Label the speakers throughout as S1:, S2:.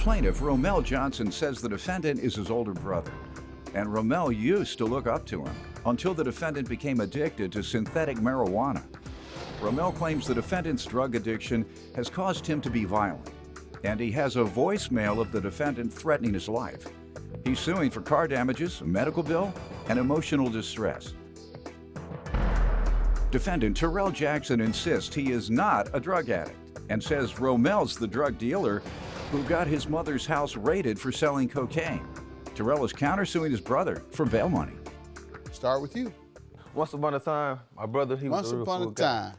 S1: plaintiff, Romel Johnson, says the defendant is his older brother. And Romel used to look up to him until the defendant became addicted to synthetic marijuana. Romel claims the defendant's drug addiction has caused him to be violent, and he has a voicemail of the defendant threatening his life. He's suing for car damages, a medical bill, and emotional distress. Defendant Tyrell Jackson insists he is not a drug addict and says Romel's the drug dealer who got his mother's house raided for selling cocaine. Terrell is countersuing his brother for bail money.
S2: Start with you.
S3: Once upon a time, my brother, he was a real cool guy.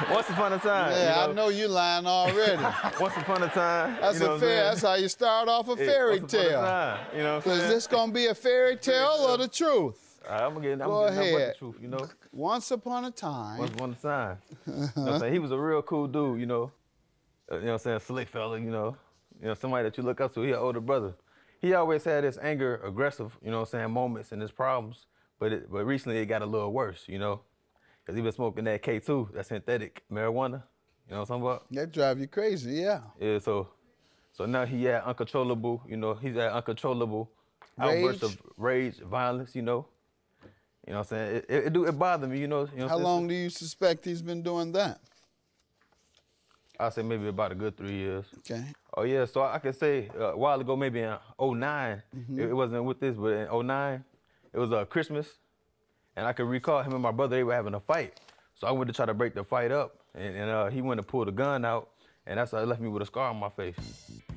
S3: Once upon a time.
S2: Yeah, I know you lying already.
S3: Once upon a time.
S2: That's how you start off a fairy tale.
S3: You know what I'm saying?
S2: Is this gonna be a fairy tale or the truth?
S3: I'm getting
S2: Go ahead.
S3: The truth, you know.
S2: Once upon a time.
S3: Once upon a time. You know what I'm saying? He was a real cool dude, you know. You know what I'm saying? Slick fella, you know. Somebody that you look up to. He an older brother. He always had this anger, aggressive, you know what I'm saying, moments and his problems. But recently it got a little worse, you know. Because he been smoking that K2, that synthetic marijuana. You know what I'm talking about?
S2: That drive you crazy, yeah.
S3: Yeah, so now he had uncontrollable, you know, he's at uncontrollable outbursts of rage, violence, you know. You know what I'm saying? It bothered me, you know.
S2: How long do you suspect he's been doing that?
S3: I'd say maybe about a good 3 years.
S2: Okay.
S3: Oh, yeah, so I could say a while ago, maybe in 09, it wasn't with this, but in 09, it was Christmas, and I could recall him and my brother, they were having a fight. So I went to try to break the fight up, and he went to pull the gun out, and that's how it left me with a scar on my face.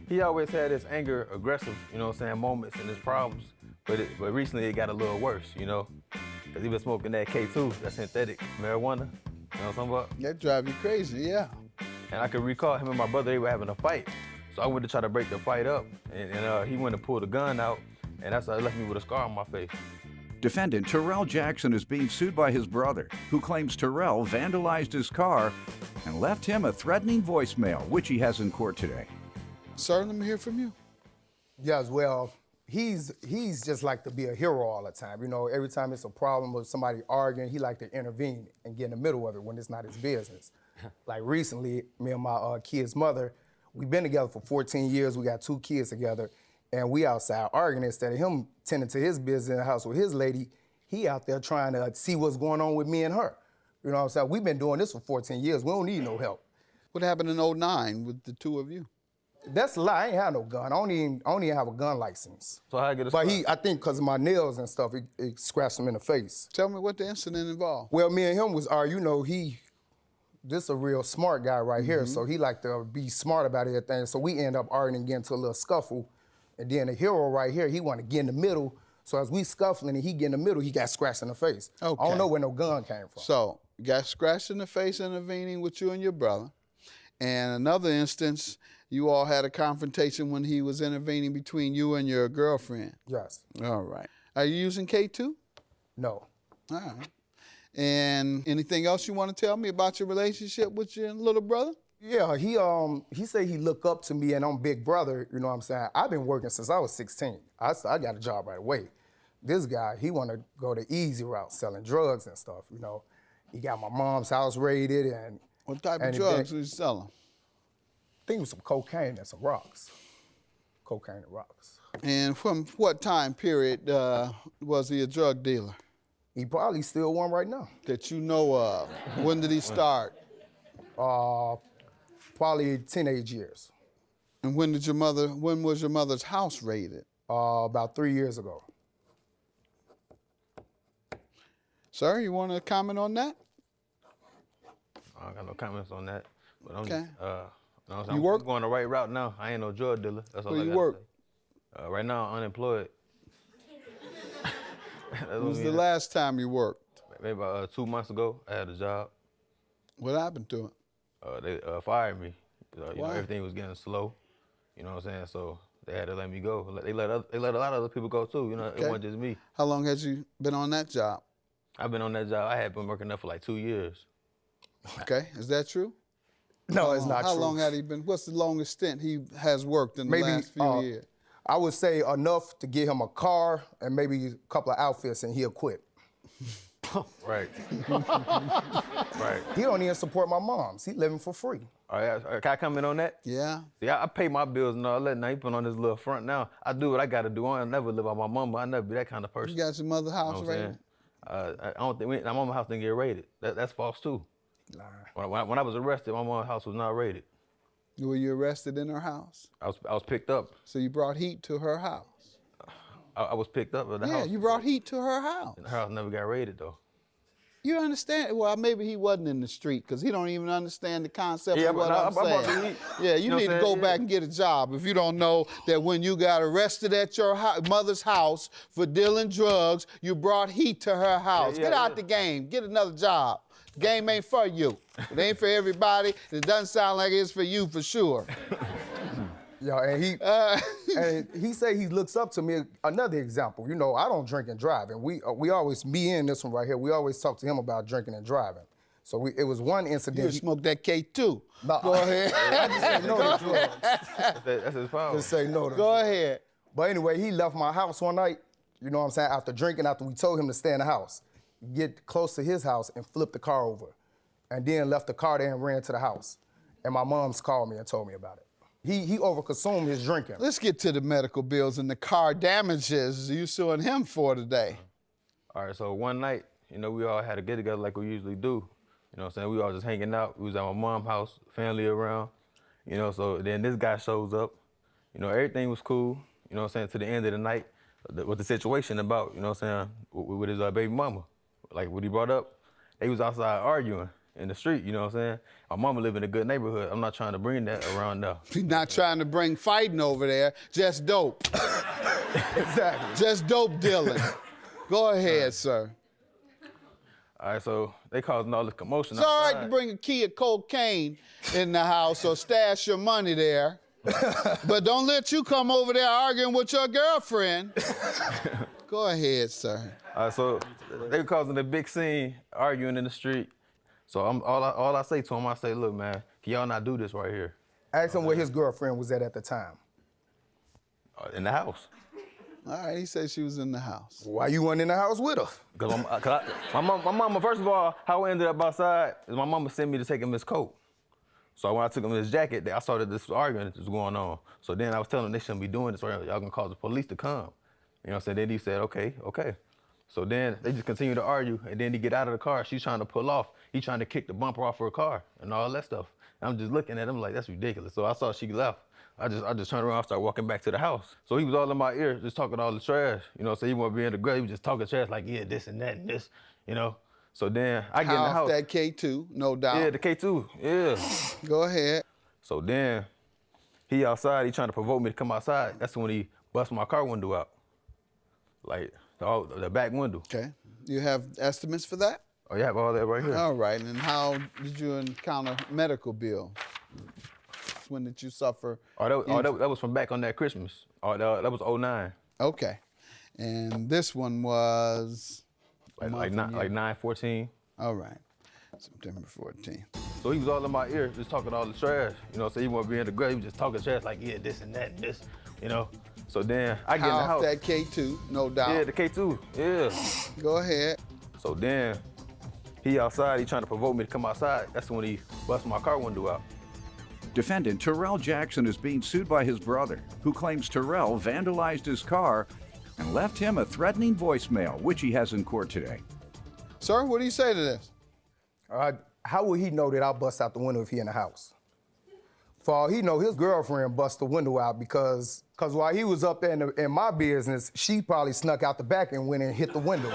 S3: He always had this anger, aggressive, you know what I'm saying, moments and his problems, but recently it got a little worse, you know, because he been smoking that K2, that synthetic marijuana, you know what I'm talking about?
S2: That drive you crazy, yeah.
S3: And I could recall him and my brother, they were having a fight. So I went to try to break the fight up, and he went to pull the gun out, and that's how it left me with a scar on my face.
S1: Defendant Tyrell Jackson is being sued by his brother, who claims Tyrell vandalized his car and left him a threatening voicemail, which he has in court today.
S2: Sir, let me hear from you.
S4: Yes, well, he's just like to be a hero all the time. You know, every time it's a problem with somebody arguing, he like to intervene and get in the middle of it when it's not his business. Like recently, me and my kid's mother, we've been together for 14 years. We got 2 kids together, and we outside arguing. Instead of him tending to his business in the house with his lady, he out there trying to see what's going on with me and her. You know what I'm saying? We've been doing this for 14 years. We don't need no help.
S2: What happened in 09 with the 2 of you?
S4: That's a lie. I ain't have no gun. I don't even have a gun license.
S3: So how I get a scar?
S4: But I think because of my nails and stuff, it scratched him in the face.
S2: Tell me what the incident involved.
S4: Well, me and him was, you know, this a real smart guy right here, so he like to be smart about everything. So we end up arguing and getting into a little scuffle. And then the hero right here, he want to get in the middle. So as we scuffling and he get in the middle, he got scratched in the face.
S2: Okay.
S4: I don't know where no gun came from.
S2: So you got scratched in the face intervening with you and your brother. And another instance, you all had a confrontation when he was intervening between you and your girlfriend.
S4: Yes.
S2: All right. Are you using K2?
S4: No.
S2: All right. And anything else you want to tell me about your relationship with your little brother?
S4: Yeah, he said he look up to me and I'm big brother, you know what I'm saying? I've been working since I was 16. I got a job right away. This guy, he want to go the easy route, selling drugs and stuff, you know. He got my mom's house raided and...
S2: What type of drugs was he selling?
S4: I think it was some cocaine and some rocks. Cocaine and rocks.
S2: And from what time period was he a drug dealer?
S4: He probably still one right now.
S2: That you know of. When did he start?
S4: Probably teenage years.
S2: And when was your mother's house raided?
S4: About 3 years ago.
S2: Sir, you want to comment on that?
S3: I don't got no comments on that. But I'm
S2: Okay.
S3: just,
S2: You work?
S3: I'm going the right route now. I ain't no drug dealer. That's all
S2: Where
S3: I
S2: you
S3: gotta
S2: work?
S3: say. Right now, I'm unemployed.
S2: When was the last time you worked?
S3: Maybe about 2 months ago, I had a job.
S2: What happened to it?
S3: They fired me. You know,
S2: Why?
S3: everything was getting slow. You know what I'm saying? So they had to let me go. They let a lot of other people go too. You know,
S2: Okay.
S3: It wasn't just me.
S2: How long has you been on that job?
S3: I've been on that job. I had been working there for like 2 years.
S2: Okay, is that true?
S4: No, it's not
S2: How
S4: true.
S2: long had he been, what's the longest stint he has worked in the
S4: Maybe,
S2: last few years?
S4: I would say enough to get him a car and maybe a couple of outfits and he'll quit.
S3: Right. Right.
S4: He don't even support my mom's. He living for free.
S3: All right, can I come in on that?
S2: Yeah.
S3: See, I pay my bills and all that. Now he put on this little front now. I do what I got to do. I never live on my mama. I never be that kind of person.
S2: You got your mother's house
S3: You know what I'm
S2: rated?
S3: saying? I don't think my mama's house didn't get rated. That's false too.
S4: Nah.
S3: When I was arrested, my mama's house was not rated.
S2: Were you arrested in her house?
S3: I was picked up.
S2: So you brought heat to her house?
S3: I was picked up at the
S2: Yeah,
S3: house.
S2: you brought heat to her house.
S3: And her house never got rated though.
S2: You understand? Well, maybe he wasn't in the street because he don't even understand the concept
S3: Yeah,
S2: of what
S3: but
S2: I'm
S3: I brought
S2: saying.
S3: the heat.
S2: Yeah, you
S3: know
S2: need
S3: what
S2: to
S3: I'm
S2: go
S3: saying?
S2: back and get a job if you don't know that when you got arrested at your mother's house for dealing drugs, you brought heat to her house.
S3: Yeah,
S2: Get out
S3: yeah.
S2: the game. Get another job. The game ain't for you. It ain't for everybody. It doesn't sound like it's for you for sure.
S4: Yeah, and he say he looks up to me. Another example, you know, I don't drink and drive, and we always, me and this one right here, we always talk to him about drinking and driving. So it was one incident.
S2: You smoke that K2.
S4: Nah,
S2: Go ahead.
S4: I just say no to drugs.
S3: That's his problem.
S4: Just say no to
S2: Go ahead.
S4: But anyway, he left my house one night, you know what I'm saying, after drinking, after we told him to stay in the house. Get close to his house and flip the car over. And then left the car there and ran to the house. And my mom's called me and told me about it. He overconsumed his drinking.
S2: Let's get to the medical bills and the car damages you suing him for today.
S3: All right, so one night, you know, we all had a get together like we usually do. You know what I'm saying? We all just hanging out. We was at my mom's house, family around. You know, so then this guy shows up. You know, everything was cool. You know what I'm saying? To the end of the night, what the situation about, you know what I'm saying, with his baby mama. Like what he brought up, they was outside arguing in the street, you know what I'm saying? My mama live in a good neighborhood. I'm not trying to bring that around now.
S2: He's not trying to bring fighting over there, just dope.
S4: Exactly.
S2: Just dope dealing. Go ahead, sir.
S3: All right, so they causing all this commotion
S2: It's all right
S3: outside.
S2: to bring a key of cocaine in the house or stash your money there. But don't let you come over there arguing with your girlfriend. Go ahead, sir.
S3: All right, so they were causing a big scene, arguing in the street. So all I say to him, I say, look, man, can y'all not do this right here?
S4: Ask him where his girlfriend was at the time.
S3: In the house.
S2: All right, he said she was in the house.
S4: Why you weren't in the house with her?
S3: Cause my mama, first of all, how I ended up outside is my mama sent me to take him his coat. So when I took him his jacket, I saw that this arguing was going on. So then I was telling them they shouldn't be doing this, or y'all gonna cause the police to come. You know what I'm saying? Then he said, okay. So then they just continue to argue, and then he get out of the car. She's trying to pull off. He's trying to kick the bumper off her car and all that stuff. And I'm just looking at him like, that's ridiculous. So I saw she left. I just turned around and started walking back to the house. So he was all in my ear, just talking all the trash. You know, so he wasn't being aggressive. He was just talking trash like, yeah, this and that and this, you know. So then I get in the
S2: Off
S3: house.
S2: that K2, no doubt.
S3: Yeah, the K2, yeah.
S2: Go ahead.
S3: So then he outside, he trying to provoke me to come outside. That's when he bust my car window out. Like the back window.
S2: Okay. You have estimates for that?
S3: Oh, you have all that right here.
S2: All right, and how did you encounter medical bill? When did you suffer?
S3: That was from back on that Christmas. That was 09.
S2: Okay. And this one was?
S3: Like 9/14.
S2: All right. September 14th.
S3: So he was all in my ear, just talking all the trash. You know, so he wasn't being aggressive. He was just talking trash like, yeah, this and that and this, you know. So then I get in the
S2: Off
S3: house.
S2: that K2, no doubt.
S3: Yeah, the K2, yeah.
S2: Go ahead.
S3: So then he outside, he trying to provoke me to come outside. That's when he bust my car window out.
S1: Defendant Tyrell Jackson is being sued by his brother, who claims Terrell vandalized his car and left him a threatening voicemail, which he has in court today.
S2: Sir, what do you say to this?
S4: How would he know that I bust out the window if he in the house? For all he know, his girlfriend bust the window out because while he was up there in my business, she probably snuck out the back and went and hit the window.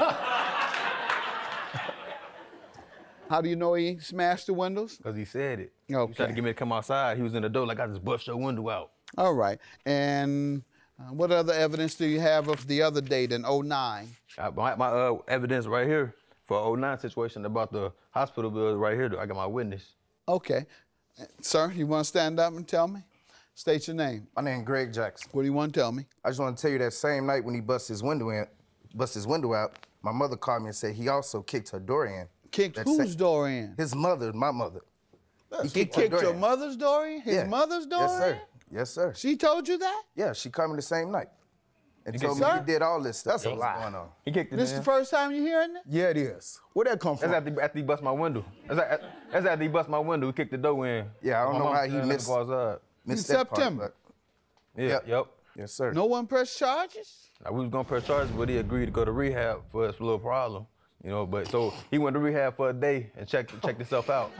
S2: How do you know he smashed the windows?
S3: Because he said it.
S2: Okay.
S3: He tried to get me to come outside. He was in the door like, I just bust your window out.
S2: All right. And what other evidence do you have of the other date in 09?
S3: My evidence right here for 09 situation about the hospital bill right here. I got my witness.
S2: Okay. Sir, you want to stand up and tell me? State your name.
S4: My name Greg Jackson.
S2: What do you want to tell me?
S4: I just want to tell you that same night when he bust his window out, my mother called me and said he also kicked her door in.
S2: Kicked whose door in?
S4: His mother, my mother.
S2: He kicked your mother's door in? His mother's door
S4: Yes, sir.
S2: in?
S4: Yes, sir.
S2: She told you that?
S4: Yeah, she called me the same night
S5: and told me
S2: Sir?
S5: he did all this stuff.
S4: That's a
S5: that was
S4: lie.
S5: going on.
S3: He kicked it
S2: This
S3: in.
S2: the first time you hearing it?
S4: Yeah, it is. Where'd that come from?
S3: That's after he bust my window. That's after he bust my window. He kicked the door in.
S5: Yeah, I don't
S3: My
S5: know
S3: mama
S5: how he
S3: said
S5: missed-
S3: go outside.
S5: Missed
S2: In
S5: that part,
S2: September.
S5: but-
S3: Yeah, yep.
S5: Yes, sir.
S2: No one pressed charges?
S3: Now, we was gonna press charges, but he agreed to go to rehab for his little problem. You know, but so he went to rehab for a day and checked himself out.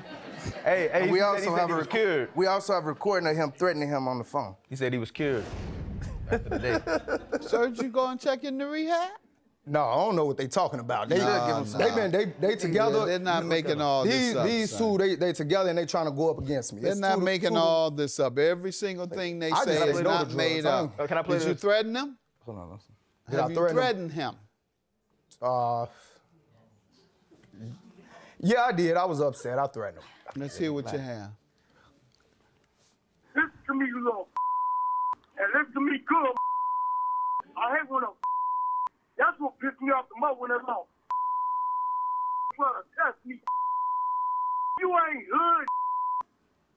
S3: Hey,
S5: And
S3: he
S5: we
S3: said
S5: also have
S3: he
S5: a
S3: was cured.
S5: We also have a recording of him threatening him on the phone.
S3: He said he was cured after the day.
S2: Sir, did you go and check in the rehab?
S4: No, I don't know what they talking about. They,
S2: Nah,
S4: they together.
S2: Yeah, they're not making all this up.
S4: These
S2: son.
S4: two, they together and they trying to go up against me.
S2: They're
S4: It's
S2: not
S4: two-
S2: making
S4: two-
S2: all this up. Every single thing they
S4: I
S2: say
S4: just
S2: is
S4: know the
S2: not
S4: drugs.
S2: made
S4: I
S2: up.
S4: don't-
S3: Can I play
S2: Did you
S3: this?
S2: threaten him?
S5: Hold on, listen.
S4: Did I
S2: Have you
S4: threaten him?
S2: threatened him?
S4: Yeah, I did. I was upset. I threatened him.
S2: Let's hear what you have.
S6: Listen to me, you little and listen to me good. I hate when that's what pissed me off the most when they're trying to test me. You ain't hood.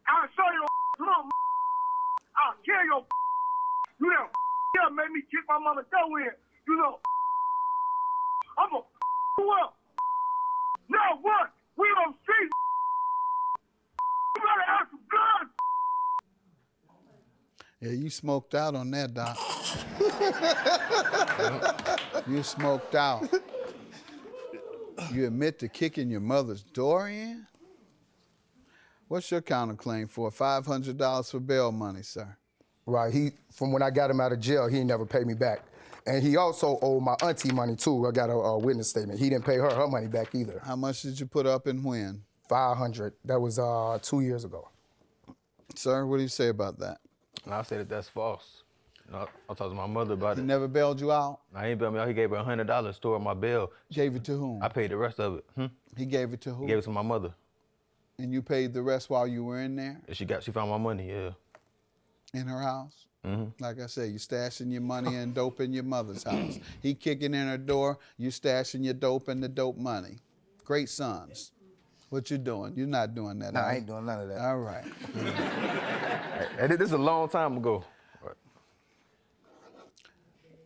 S6: I'll show you little. I'll kill your. You know, made me kick my mama toe in. You know, I'm gonna you up. Now what? We on street. You better have some guns.
S2: Yeah, you smoked out on that, Doc. You smoked out. You admit to kicking your mother's door in? What's your counterclaim for? $500 for bail money, sir.
S4: Right. From when I got him out of jail, he never paid me back. And he also owed my auntie money too. I got a witness statement. He didn't pay her money back either.
S2: How much did you put up and when?
S4: $500. That was 2 years ago.
S2: Sir, what do you say about that?
S3: And I said that's false. You know, I talked to my mother about
S2: He
S3: it.
S2: never bailed you out?
S3: I ain't bailed me out. He gave her $100 toward my bail.
S2: Gave it to whom?
S3: I paid the rest of it.
S2: He gave it to who?
S3: He gave it to my mother.
S2: And you paid the rest while you were in there?
S3: And she found my money, yeah.
S2: In her house? Like I said, you stashing your money and dope in your mother's house. He kicking in her door, you stashing your dope and the dope money. Great sons. What you doing? You're not doing that,
S5: No,
S2: are
S5: I
S2: you?
S5: ain't doing none of that.
S2: All right.
S3: And this is a long time ago.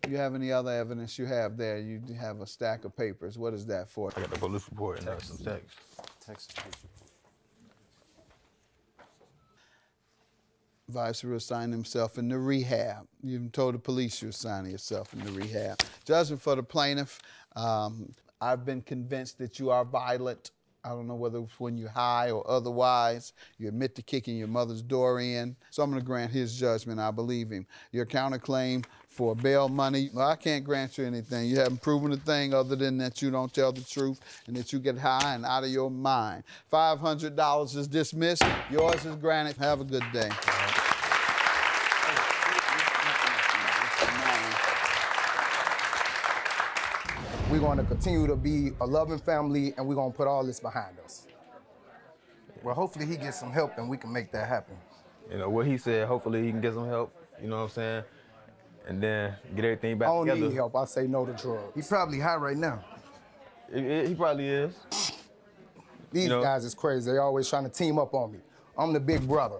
S2: You have any other evidence you have there? You have a stack of papers. What is that for?
S3: I got the police report and some text.
S2: Vice will assign himself in the rehab. You told the police you were signing yourself in the rehab. Judgment for the plaintiff. I've been convinced that you are violent. I don't know whether it's when you're high or otherwise. You admit to kicking your mother's door in. So I'm going to grant his judgment. I believe him. Your counterclaim for bail money, well, I can't grant you anything. You haven't proven a thing other than that you don't tell the truth and that you get high and out of your mind. $500 is dismissed. Yours is granted. Have a good day.
S4: We're going to continue to be a loving family, and we're going to put all this behind us.
S5: Well, hopefully he gets some help and we can make that happen.
S3: You know, what he said, hopefully he can get some help, you know what I'm saying? And then get everything back
S4: I don't
S3: together.
S4: need help. I say no to drugs.
S5: He's probably high right now.
S3: He probably is.
S4: These
S3: You know-
S4: guys is crazy. They always trying to team up on me. I'm the big brother.